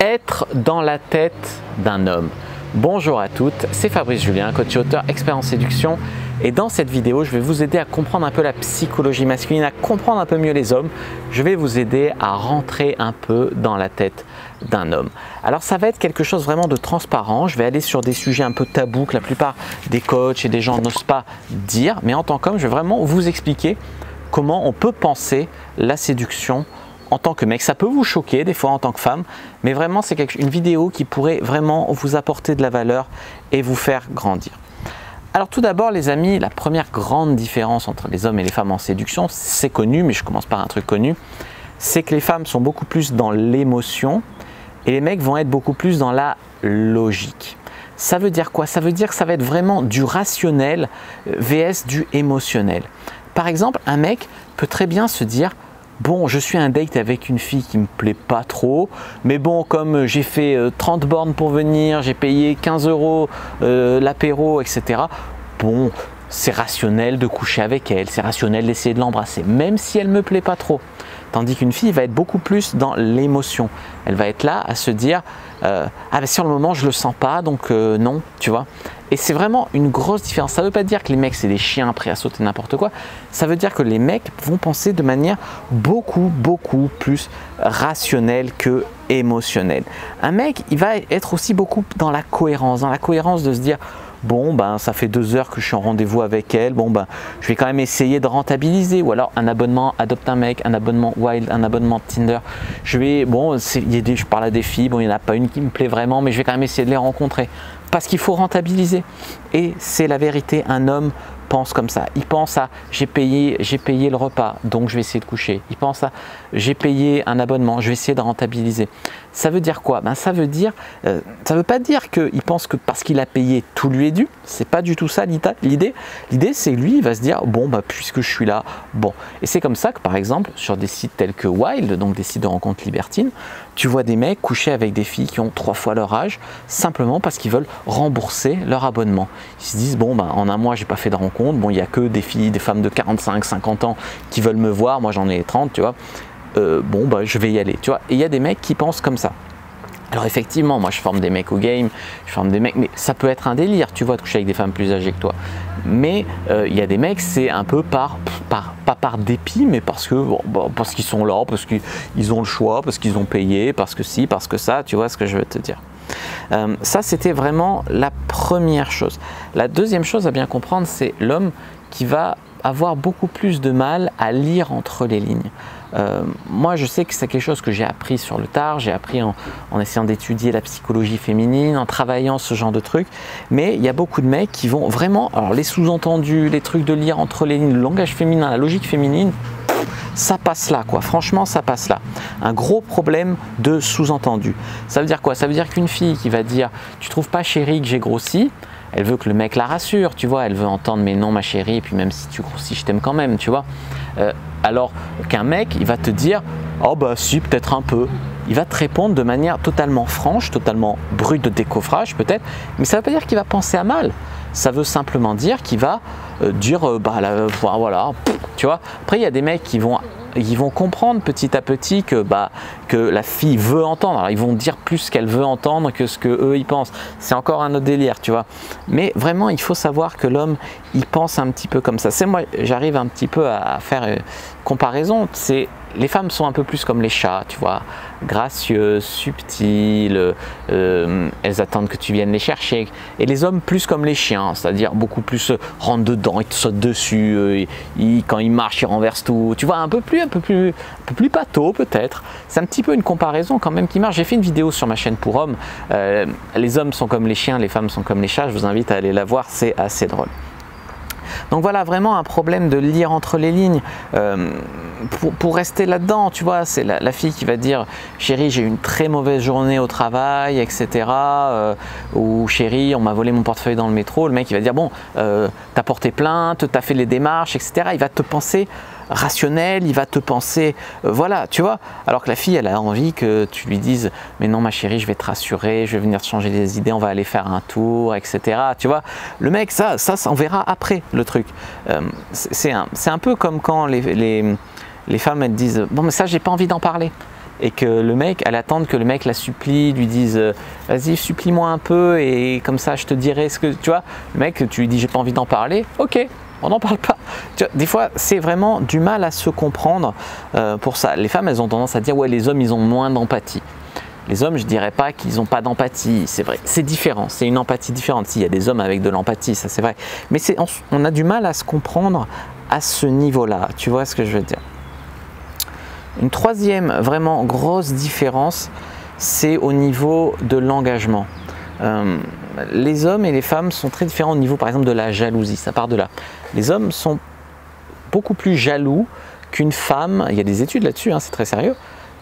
Être dans la tête d'un homme. Bonjour à toutes, c'est Fabrice Julien, coach et auteur expert en séduction. Et dans cette vidéo, je vais vous aider à comprendre un peu la psychologie masculine, à comprendre un peu mieux les hommes. Je vais vous aider à rentrer un peu dans la tête d'un homme. Alors ça va être quelque chose vraiment de transparent. Je vais aller sur des sujets un peu tabous que la plupart des coachs et des gens n'osent pas dire. Mais en tant qu'homme, je vais vraiment vous expliquer comment on peut penser la séduction en tant que mec. Ça peut vous choquer des fois en tant que femme, mais vraiment c'est une vidéo qui pourrait vraiment vous apporter de la valeur et vous faire grandir. Alors tout d'abord les amis, la première grande différence entre les hommes et les femmes en séduction, c'est connu, mais je commence par un truc connu, c'est que les femmes sont beaucoup plus dans l'émotion et les mecs vont être beaucoup plus dans la logique. Ça veut dire quoi? Ça veut dire que ça va être vraiment du rationnel vs du émotionnel. Par exemple, un mec peut très bien se dire: bon, je suis un date avec une fille qui me plaît pas trop, mais bon, comme j'ai fait 30 bornes pour venir, j'ai payé 15 € l'apéro, etc. Bon, c'est rationnel de coucher avec elle, c'est rationnel d'essayer de l'embrasser, même si elle me plaît pas trop. Tandis qu'une fille va être beaucoup plus dans l'émotion. Elle va être là à se dire ah ben sur le moment je le sens pas, donc non, tu vois. Et c'est vraiment une grosse différence. Ça ne veut pas dire que les mecs c'est des chiens prêts à sauter n'importe quoi. Ça veut dire que les mecs vont penser de manière beaucoup plus rationnelle que émotionnelle. Un mec, il va être aussi beaucoup dans la cohérence de se dire: bon ben ça fait 2 heures que je suis en rendez-vous avec elle, bon ben je vais quand même essayer de rentabiliser, ou alors un abonnement Adopte un mec, un abonnement Wild, un abonnement Tinder. Je parle à des filles, bon il n'y en a pas une qui me plaît vraiment, mais je vais quand même essayer de les rencontrer. Parce qu'il faut rentabiliser. Et c'est la vérité, un homme pense comme ça. Il pense à j'ai payé le repas, donc je vais essayer de coucher. Il pense à j'ai payé un abonnement, je vais essayer de rentabiliser. Ça veut dire quoi? Ben, ça veut pas dire qu'il pense que parce qu'il a payé, tout lui est dû. C'est pas du tout ça l'idée. L'idée, c'est lui, il va se dire: bon, ben, puisque je suis là, bon. Et c'est comme ça que, par exemple, sur des sites tels que Wild, donc des sites de rencontres libertines, tu vois des mecs coucher avec des filles qui ont 3 fois leur âge, simplement parce qu'ils veulent rembourser leur abonnement. Ils se disent: bon, ben, en un mois, j'ai pas fait de rencontre. Bon, il n'y a que des filles, des femmes de 45, 50 ans qui veulent me voir. Moi, j'en ai 30, tu vois. Bon, bah, je vais y aller, tu vois. Et il y a des mecs qui pensent comme ça. Alors effectivement, moi je forme des mecs au game, je forme des mecs, mais ça peut être un délire, tu vois, de coucher avec des femmes plus âgées que toi. Mais il y a des mecs, c'est un peu pas par dépit, mais parce qu'ils sont là, parce qu'ils ont le choix, parce qu'ils ont payé, parce que si, parce que ça, tu vois ce que je veux te dire. Ça, c'était vraiment la première chose. La deuxième chose à bien comprendre, c'est l'homme qui va avoir beaucoup plus de mal à lire entre les lignes. Moi, je sais que c'est quelque chose que j'ai appris sur le tard, j'ai appris en essayant d'étudier la psychologie féminine, en travaillant ce genre de trucs, mais il y a beaucoup de mecs qui vont vraiment, alors les sous-entendus, les trucs de lire entre les lignes, le langage féminin, la logique féminine, ça passe là, quoi. Franchement, ça passe là. Un gros problème de sous-entendu. Ça veut dire quoi? Ça veut dire qu'une fille qui va dire: tu trouves pas, chérie, que j'ai grossi? Elle veut que le mec la rassure, tu vois, elle veut entendre: mais non ma chérie, et puis même si tu grossis, je t'aime quand même, tu vois. Alors qu'un mec, il va te dire: oh bah si, peut-être un peu. Il va te répondre de manière totalement franche, totalement brute de décoffrage peut-être, mais ça ne veut pas dire qu'il va penser à mal. Ça veut simplement dire qu'il va dire voilà, tu vois. Après, il y a des mecs qui vont comprendre petit à petit que la fille veut entendre. Alors, ils vont dire plus ce qu'elle veut entendre que ce qu'eux ils pensent. C'est encore un autre délire, tu vois. Mais vraiment, il faut savoir que l'homme, il pense un petit peu comme ça. Moi, j'arrive un petit peu à faire une comparaison. Les femmes sont un peu plus comme les chats, tu vois, gracieuses, subtiles, elles attendent que tu viennes les chercher. Et les hommes plus comme les chiens, c'est-à-dire beaucoup plus rentrent dedans, ils te sautent dessus, quand ils marchent, ils renversent tout. Tu vois, un peu plus pâteau peut-être. C'est un petit peu une comparaison quand même qui marche. J'ai fait une vidéo sur ma chaîne pour hommes. Les hommes sont comme les chiens, les femmes sont comme les chats. Je vous invite à aller la voir, c'est assez drôle. Donc voilà, vraiment un problème de lire entre les lignes. Pour rester là-dedans, tu vois, c'est la fille qui va dire: chérie, j'ai eu une très mauvaise journée au travail, etc. Ou chérie, on m'a volé mon portefeuille dans le métro. Le mec, il va dire: bon, t'as porté plainte, t'as fait les démarches, etc. Il va te penser rationnel, il va te penser, voilà, tu vois. Alors que la fille, elle a envie que tu lui dises: mais non ma chérie, je vais te rassurer, je vais venir te changer les idées, on va aller faire un tour, etc. Tu vois, le mec, ça on verra après le truc. C'est un peu comme quand les femmes elles disent: bon mais ça j'ai pas envie d'en parler. et que le mec, elle attend que le mec la supplie, lui dise vas-y supplie-moi un peu et comme ça je te dirai ce que tu vois. Le mec, tu lui dis j'ai pas envie d'en parler, ok, on n'en parle pas. Tu vois, des fois c'est vraiment du mal à se comprendre pour ça. Les femmes elles ont tendance à dire ouais les hommes ils ont moins d'empathie. Les hommes, je dirais pas qu'ils n'ont pas d'empathie, c'est vrai, c'est différent, c'est une empathie différente. Si, il y a des hommes avec de l'empathie, ça c'est vrai. Mais on a du mal à se comprendre à ce niveau-là, tu vois ce que je veux dire. Une troisième vraiment grosse différence, c'est au niveau de l'engagement. Les hommes et les femmes sont très différents au niveau par exemple de la jalousie, ça part de là. Les hommes sont beaucoup plus jaloux qu'une femme, il y a des études là-dessus, hein, c'est très sérieux,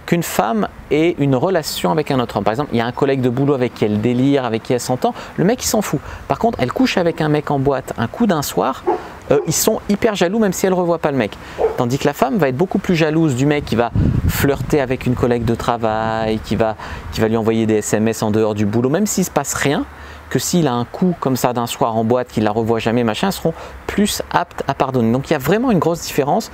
qu'une femme ait une relation avec un autre homme. Par exemple, il y a un collègue de boulot avec qui elle délire, avec qui elle s'entend, le mec il s'en fout. Par contre, elle couche avec un mec en boîte un coup d'un soir, ils sont hyper jaloux même si elle ne revoit pas le mec. Tandis que la femme va être beaucoup plus jalouse du mec qui va flirter avec une collègue de travail, qui va lui envoyer des SMS en dehors du boulot, même s'il ne se passe rien, que s'il a un coup comme ça d'un soir en boîte, qu'il ne la revoit jamais, machin, elles seront plus aptes à pardonner. Donc il y a vraiment une grosse différence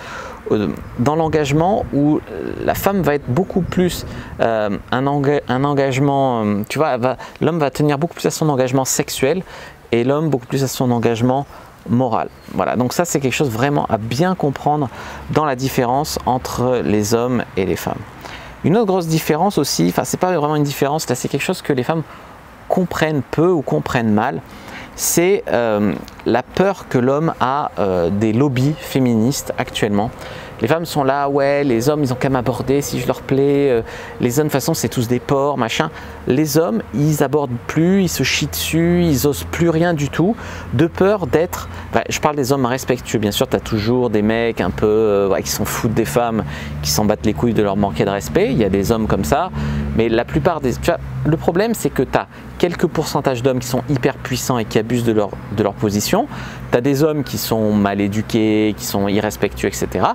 dans l'engagement où la femme va être beaucoup plus un engagement, tu vois, l'homme va tenir beaucoup plus à son engagement sexuel et l'homme beaucoup plus à son engagement moral. Voilà, donc ça c'est quelque chose vraiment à bien comprendre dans la différence entre les hommes et les femmes. Une autre grosse différence aussi, enfin c'est pas vraiment une différence, là c'est quelque chose que les femmes comprennent peu ou comprennent mal, c'est la peur que l'homme a des lobbies féministes actuellement. Les femmes sont là, ouais, les hommes ils ont qu'à m'aborder si je leur plais, les hommes de toute façon c'est tous des porcs, machin. Les hommes ils abordent plus, ils se chient dessus, ils osent plus rien du tout, de peur d'être, je parle des hommes respectueux, bien sûr tu as toujours des mecs un peu qui s'en foutent des femmes, qui s'en battent les couilles de leur manquer de respect, il y a des hommes comme ça, mais la plupart des... Tu vois, le problème c'est que tu as quelques pourcentages d'hommes qui sont hyper puissants et qui abusent de leur position, tu as des hommes qui sont mal éduqués, qui sont irrespectueux, etc.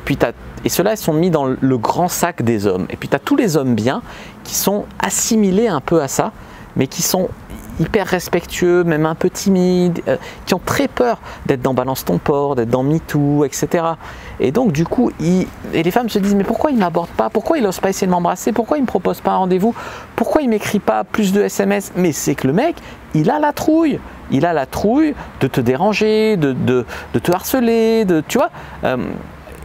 Puis et ceux-là ils sont mis dans le grand sac des hommes. Et puis tu as tous les hommes bien qui sont assimilés un peu à ça, mais qui sont hyper respectueux, même un peu timides, qui ont très peur d'être dans Balance ton porc, d'être dans MeToo, etc. Et donc du coup, et les femmes se disent mais pourquoi il ne m'aborde pas, pourquoi il n'ose pas essayer de m'embrasser, pourquoi il ne me propose pas un rendez-vous, pourquoi il ne m'écrit pas plus de SMS? Mais c'est que le mec, il a la trouille de te déranger, de te harceler, tu vois.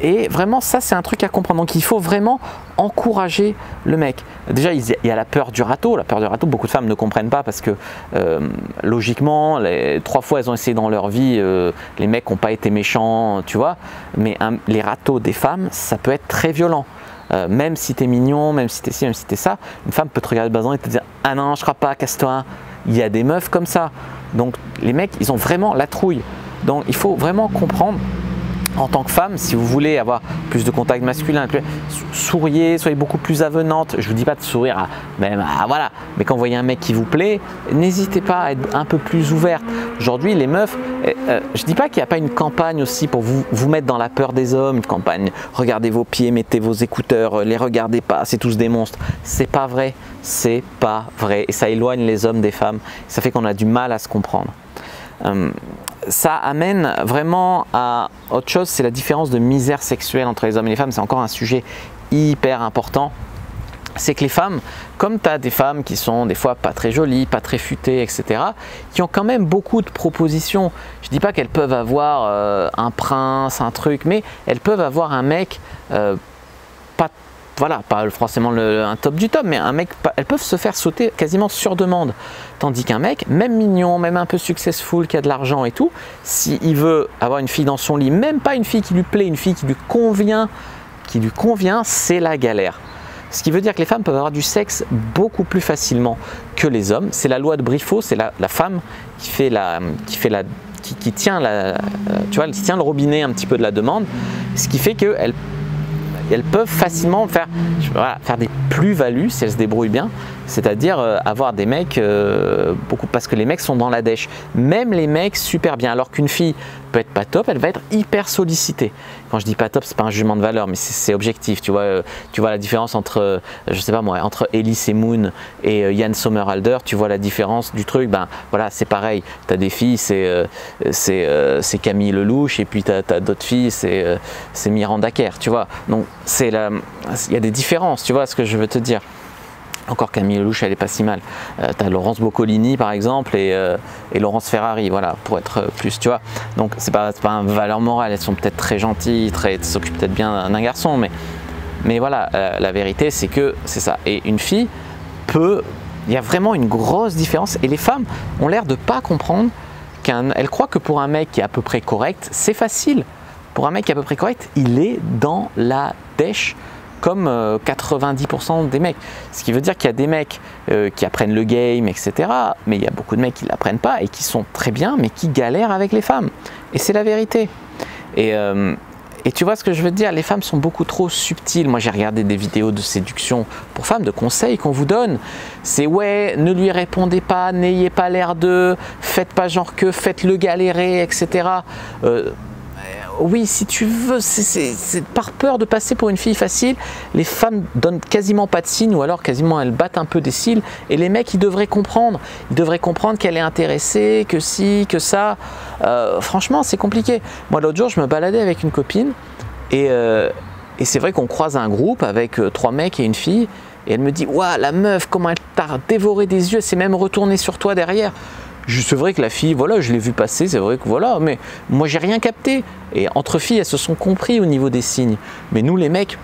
Et vraiment, ça, c'est un truc à comprendre. Donc, il faut vraiment encourager le mec. Déjà, il y a la peur du râteau. La peur du râteau, beaucoup de femmes ne comprennent pas parce que, logiquement, 3 fois, elles ont essayé dans leur vie, les mecs n'ont pas été méchants, tu vois. Mais les râteaux des femmes, ça peut être très violent. Même si tu es mignon, même si tu es ci, même si tu es ça, une femme peut te regarder de bas et te dire « Ah non, je ne crois pas, casse-toi ». Il y a des meufs comme ça. Donc, les mecs, ils ont vraiment la trouille. Donc, il faut vraiment comprendre. En tant que femme, si vous voulez avoir plus de contact masculin, souriez, soyez beaucoup plus avenante. Je ne vous dis pas de sourire voilà, mais quand vous voyez un mec qui vous plaît, n'hésitez pas à être un peu plus ouverte. Aujourd'hui, les meufs, je ne dis pas qu'il n'y a pas une campagne aussi pour vous mettre dans la peur des hommes, une campagne, regardez vos pieds, mettez vos écouteurs, les regardez pas, c'est tous des monstres. C'est pas vrai, c'est pas vrai. Et ça éloigne les hommes des femmes, ça fait qu'on a du mal à se comprendre. Ça amène vraiment à autre chose, c'est la différence de misère sexuelle entre les hommes et les femmes. C'est encore un sujet hyper important. C'est que les femmes, comme tu as des femmes qui sont des fois pas très jolies, pas très futées, etc., qui ont quand même beaucoup de propositions. Je ne dis pas qu'elles peuvent avoir un prince, un truc, mais elles peuvent avoir un mec pas forcément un top du top, mais un mec, elles peuvent se faire sauter quasiment sur demande. Tandis qu'un mec, même mignon, même un peu successful, qui a de l'argent et tout, s'il veut avoir une fille dans son lit, même pas une fille qui lui plaît, une fille qui lui convient, c'est la galère. Ce qui veut dire que les femmes peuvent avoir du sexe beaucoup plus facilement que les hommes. C'est la loi de Briffaut, c'est la femme qui tient le robinet un petit peu de la demande, ce qui fait qu'elles peuvent facilement faire des plus-values si elles se débrouillent bien, c'est-à-dire avoir des mecs beaucoup, parce que les mecs sont dans la dèche, même les mecs super bien, alors qu'une fille peut être pas top, elle va être hyper sollicitée. Quand je dis pas top, c'est pas un jugement de valeur, mais c'est objectif. Tu vois la différence entre, je sais pas moi, entre Elise et Moon et Yann Sommerhalder, tu vois la différence du truc. Ben voilà, c'est pareil. Tu as des filles, c'est Camille Lelouch, et puis tu as d'autres filles, c'est Miranda Kerr, tu vois. Donc il y a des différences, tu vois ce que je veux te dire. Encore Camille Lelouch, elle est pas si mal. Tu as Laurence Boccolini par exemple et Laurence Ferrari, voilà, pour être plus, tu vois. Donc c'est pas une valeur morale, elles sont peut-être très gentilles, s'occupent peut-être bien d'un garçon, mais voilà, la vérité c'est que c'est ça. Et une fille il y a vraiment une grosse différence, et les femmes ont l'air de pas comprendre elles croient que pour un mec qui est à peu près correct, c'est facile. Pour un mec qui est à peu près correct, il est dans la dèche, comme 90% des mecs. Ce qui veut dire qu'il y a des mecs qui apprennent le game, etc. Mais il y a beaucoup de mecs qui ne l'apprennent pas et qui sont très bien, mais qui galèrent avec les femmes. Et c'est la vérité. Et tu vois ce que je veux te dire, les femmes sont beaucoup trop subtiles. Moi j'ai regardé des vidéos de séduction pour femmes, de conseils qu'on vous donne. C'est ouais, ne lui répondez pas, n'ayez pas l'air de, faites pas genre que, faites-le galérer, etc. Oui, si tu veux, c'est par peur de passer pour une fille facile, les femmes donnent quasiment pas de signes, ou alors quasiment elles battent un peu des cils, et les mecs ils devraient comprendre qu'elle est intéressée, que si, que ça. Franchement c'est compliqué. Moi l'autre jour je me baladais avec une copine, et c'est vrai qu'on croise un groupe avec 3 mecs et une fille, et elle me dit waouh, la meuf comment elle t'a dévoré des yeux, elle s'est même retournée sur toi derrière. C'est vrai que la fille, voilà, je l'ai vu passer, c'est vrai que voilà, mais moi j'ai rien capté. Et entre filles, elles se sont compris au niveau des signes. Mais nous les mecs,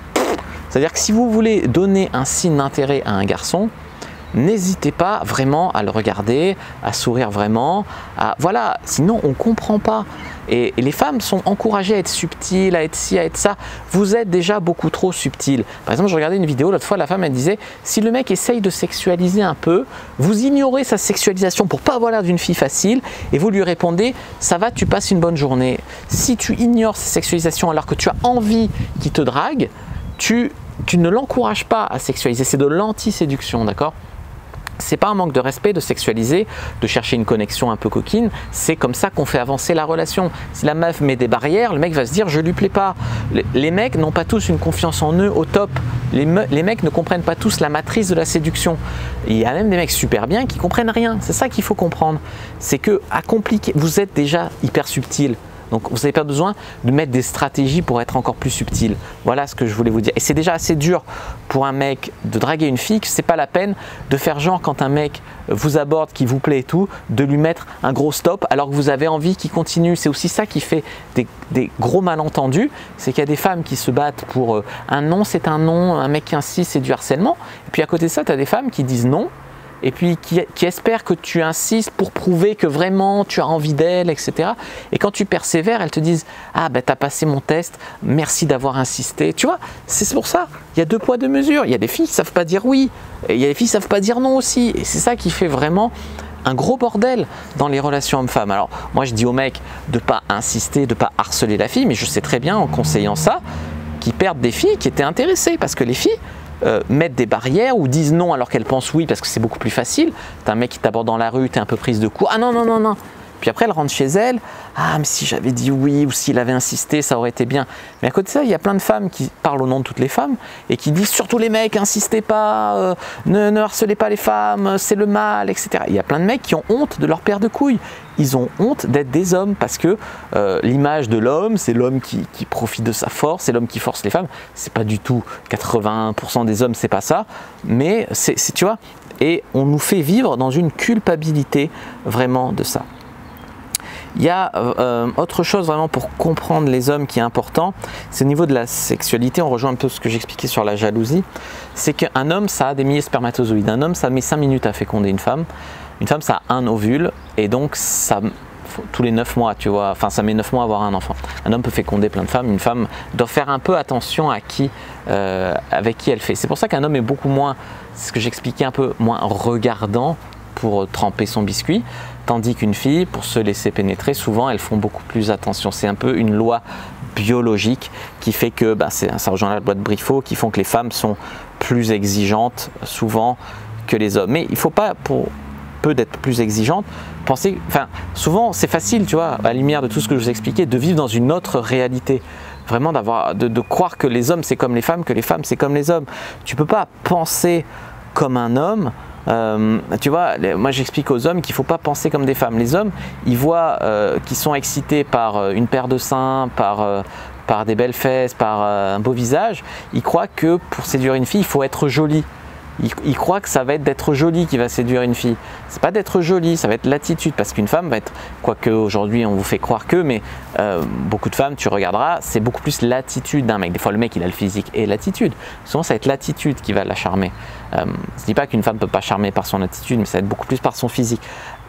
c'est-à-dire que si vous voulez donner un signe d'intérêt à un garçon, n'hésitez pas vraiment à le regarder, à sourire vraiment, voilà, sinon on ne comprend pas. Et les femmes sont encouragées à être subtiles, à être ci, à être ça. Vous êtes déjà beaucoup trop subtil. Par exemple, je regardais une vidéo l'autre fois, la femme elle disait, si le mec essaye de sexualiser un peu, vous ignorez sa sexualisation pour pas avoir l'air d'une fille facile, et vous lui répondez, ça va, tu passes une bonne journée. Si tu ignores sa sexualisation alors que tu as envie qu'il te drague, tu ne l'encourages pas à sexualiser, c'est de l'anti-séduction, d'accord ? C'est pas un manque de respect de sexualiser, de chercher une connexion un peu coquine, c'est comme ça qu'on fait avancer la relation. Si la meuf met des barrières, le mec va se dire je lui plais pas. Les mecs n'ont pas tous une confiance en eux au top. Les mecs ne comprennent pas tous la matrice de la séduction. Il y a même des mecs super bien qui comprennent rien. C'est ça qu'il faut comprendre. C'est que à compliquer, vous êtes déjà hyper subtil. Donc vous n'avez pas besoin de mettre des stratégies pour être encore plus subtil. Voilà ce que je voulais vous dire. Et c'est déjà assez dur pour un mec de draguer une fille que c'est pas la peine de faire genre quand un mec vous aborde, qui vous plaît et tout, de lui mettre un gros stop alors que vous avez envie qu'il continue. C'est aussi ça qui fait des gros malentendus. C'est qu'il y a des femmes qui se battent pour un non, c'est un non, un mec qui insiste, c'est du harcèlement. Et puis à côté de ça, tu as des femmes qui disent non. Et puis qui espère que tu insistes pour prouver que vraiment tu as envie d'elle, etc. Et quand tu persévères, elles te disent « Ah ben t'as passé mon test, merci d'avoir insisté ». Tu vois, c'est pour ça, il y a 2 poids 2 mesures. Il y a des filles qui ne savent pas dire oui, et il y a des filles qui ne savent pas dire non aussi. Et c'est ça qui fait vraiment un gros bordel dans les relations hommes-femmes. Alors moi je dis aux mecs de ne pas insister, de ne pas harceler la fille, mais je sais très bien en conseillant ça qu'ils perdent des filles qui étaient intéressées, parce que les filles mettent des barrières ou disent non alors qu'elles pensent oui parce que c'est beaucoup plus facile. T'as un mec qui t'aborde dans la rue, t'es un peu prise de court, ah non non non non. Puis après elle rentre chez elle, ah mais si j'avais dit oui ou s'il avait insisté ça aurait été bien. Mais à côté de ça il y a plein de femmes qui parlent au nom de toutes les femmes et qui disent surtout les mecs insistez pas, ne harcelez pas les femmes, c'est le mal, etc. Il y a plein de mecs qui ont honte de leur paire de couilles. Ils ont honte d'être des hommes parce que l'image de l'homme, c'est l'homme qui profite de sa force, c'est l'homme qui force les femmes. C'est pas du tout 80% des hommes, c'est pas ça. Mais tu vois, et on nous fait vivre dans une culpabilité vraiment de ça. Il y a autre chose vraiment pour comprendre les hommes qui est important, c'est au niveau de la sexualité, on rejoint un peu ce que j'expliquais sur la jalousie, c'est qu'un homme ça a des milliers de spermatozoïdes, un homme ça met 5 minutes à féconder une femme ça a un ovule et donc ça tous les 9 mois, tu vois, enfin ça met 9 mois à avoir un enfant. Un homme peut féconder plein de femmes, une femme doit faire un peu attention à avec qui elle fait. C'est pour ça qu'un homme est beaucoup moins, c'est ce que j'expliquais un peu, moins regardant pour tremper son biscuit, tandis qu'une fille, pour se laisser pénétrer, souvent elles font beaucoup plus attention. C'est un peu une loi biologique qui fait que, ça rejoint la loi de Briffaut, qui font que les femmes sont plus exigeantes souvent que les hommes. Mais il ne faut pas, pour peu d'être plus exigeante, penser, enfin souvent c'est facile, tu vois, à la lumière de tout ce que je vous ai expliqué, de vivre dans une autre réalité. Vraiment de croire que les hommes c'est comme les femmes, que les femmes c'est comme les hommes. Tu ne peux pas penser comme un homme. Tu vois, moi j'explique aux hommes qu'il ne faut pas penser comme des femmes. Les hommes, ils voient qu'ils sont excités par une paire de seins, par des belles fesses, par un beau visage. Ils croient que pour séduire une fille, il faut être joli. Ils croient que ça va être d'être joli qui va séduire une fille. C'est pas d'être joli, ça va être l'attitude. Parce qu'une femme va être, quoique aujourd'hui on vous fait croire que, mais beaucoup de femmes, tu regarderas, c'est beaucoup plus l'attitude d'un mec. Des fois le mec il a le physique et l'attitude. Souvent ça va être l'attitude qui va la charmer. Je ne dis pas qu'une femme ne peut pas charmer par son attitude, mais ça va être beaucoup plus par son physique.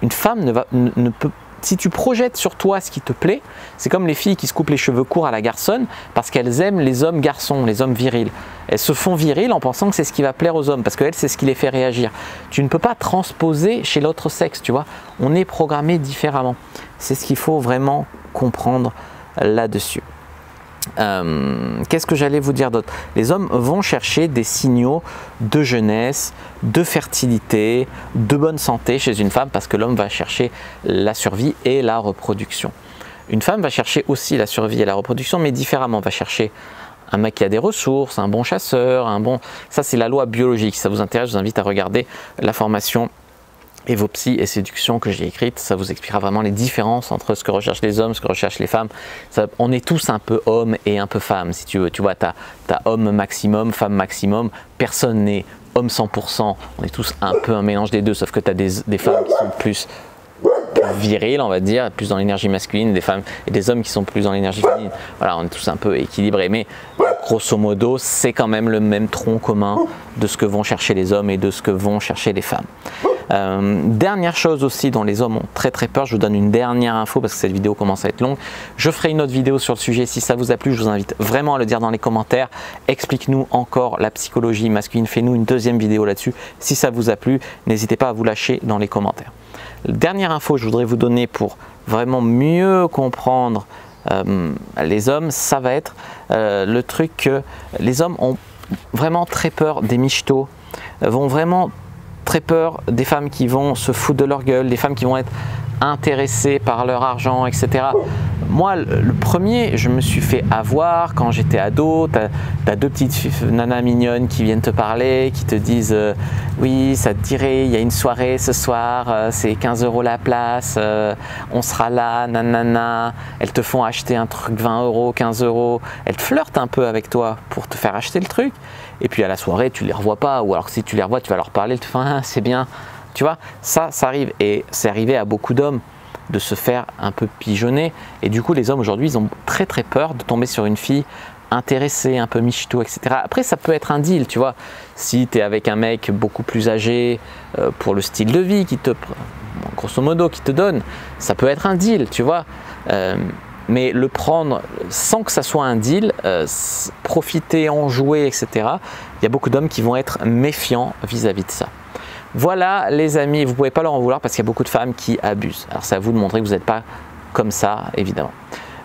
Une femme ne peut. Si tu projettes sur toi ce qui te plaît, c'est comme les filles qui se coupent les cheveux courts à la garçonne parce qu'elles aiment les hommes garçons, les hommes virils. Elles se font viriles en pensant que c'est ce qui va plaire aux hommes parce qu'elles, c'est ce qui les fait réagir. Tu ne peux pas transposer chez l'autre sexe, tu vois. On est programmé différemment. C'est ce qu'il faut vraiment comprendre là-dessus. Qu'est-ce que j'allais vous dire d'autre? Les hommes vont chercher des signaux de jeunesse, de fertilité, de bonne santé chez une femme parce que l'homme va chercher la survie et la reproduction. Une femme va chercher aussi la survie et la reproduction, mais différemment. Va chercher un mec qui a des ressources, un bon chasseur, Ça, c'est la loi biologique. Si ça vous intéresse, je vous invite à regarder la formation Evopsy et séduction que j'ai écrite. Ça vous expliquera vraiment les différences entre ce que recherchent les hommes, ce que recherchent les femmes. On est tous un peu hommes et un peu femmes, si tu veux. Tu vois, tu as homme maximum, femme maximum. Personne n'est homme 100%. On est tous un peu un mélange des deux, sauf que tu as des femmes qui sont plus viriles, on va dire, plus dans l'énergie masculine, des femmes et des hommes qui sont plus dans l'énergie féminine. Voilà, on est tous un peu équilibrés, mais grosso modo, c'est quand même le même tronc commun de ce que vont chercher les hommes et de ce que vont chercher les femmes. Dernière chose aussi dont les hommes ont très peur, je vous donne une dernière info parce que cette vidéo commence à être longue. Je ferai une autre vidéo sur le sujet. Si ça vous a plu, je vous invite vraiment à le dire dans les commentaires. Explique-nous encore la psychologie masculine. Fais-nous une deuxième vidéo là-dessus. Si ça vous a plu, n'hésitez pas à vous lâcher dans les commentaires. Dernière info que je voudrais vous donner pour vraiment mieux comprendre les hommes, ça va être le truc que les hommes ont vraiment très peur des michtos, vont vraiment très peur des femmes qui vont se foutre de leur gueule, des femmes qui vont être intéressées par leur argent, etc. Moi, le premier, je me suis fait avoir quand j'étais ado. T'as deux petites nanas mignonnes qui viennent te parler, qui te disent oui, ça te dirait, il y a une soirée ce soir, c'est 15 € la place, on sera là, nanana. Elles te font acheter un truc 20 €, 15 €. Elles te flirtent un peu avec toi pour te faire acheter le truc. Et puis à la soirée, tu les revois pas, ou alors si tu les revois, tu vas leur parler, tu te fais ah, c'est bien. Tu vois, ça arrive. Et c'est arrivé à beaucoup d'hommes de se faire un peu pigeonner. Et du coup, les hommes aujourd'hui, ils ont très peur de tomber sur une fille intéressée, un peu michto, etc. Après, ça peut être un deal, tu vois. Si tu es avec un mec beaucoup plus âgé pour le style de vie grosso modo, qui te donne, ça peut être un deal, tu vois. Mais le prendre sans que ça soit un deal, profiter, en jouer, etc. Il y a beaucoup d'hommes qui vont être méfiants vis-à-vis de ça. Voilà les amis, vous ne pouvez pas leur en vouloir parce qu'il y a beaucoup de femmes qui abusent. Alors c'est à vous de montrer que vous n'êtes pas comme ça, évidemment.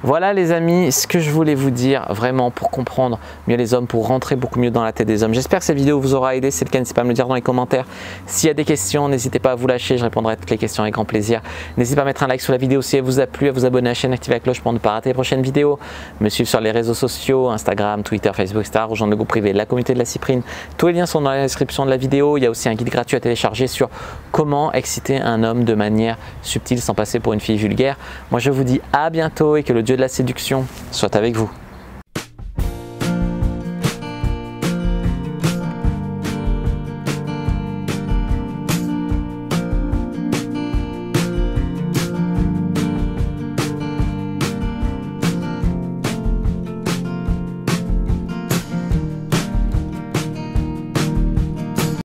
Voilà les amis, ce que je voulais vous dire vraiment pour comprendre mieux les hommes, pour rentrer beaucoup mieux dans la tête des hommes. J'espère que cette vidéo vous aura aidé. Si c'est le cas, n'hésitez pas à me le dire dans les commentaires. S'il y a des questions, n'hésitez pas à vous lâcher, je répondrai à toutes les questions avec grand plaisir. N'hésitez pas à mettre un like sur la vidéo si elle vous a plu, à vous abonner à la chaîne, activer la cloche pour ne pas rater les prochaines vidéos. Me suivre sur les réseaux sociaux, Instagram, Twitter, Facebook, etc. Rejoindre le groupe privé, la communauté de la Cyprine. Tous les liens sont dans la description de la vidéo. Il y a aussi un guide gratuit à télécharger sur comment exciter un homme de manière subtile sans passer pour une fille vulgaire. Moi je vous dis à bientôt et que le dieu de la séduction soit avec vous.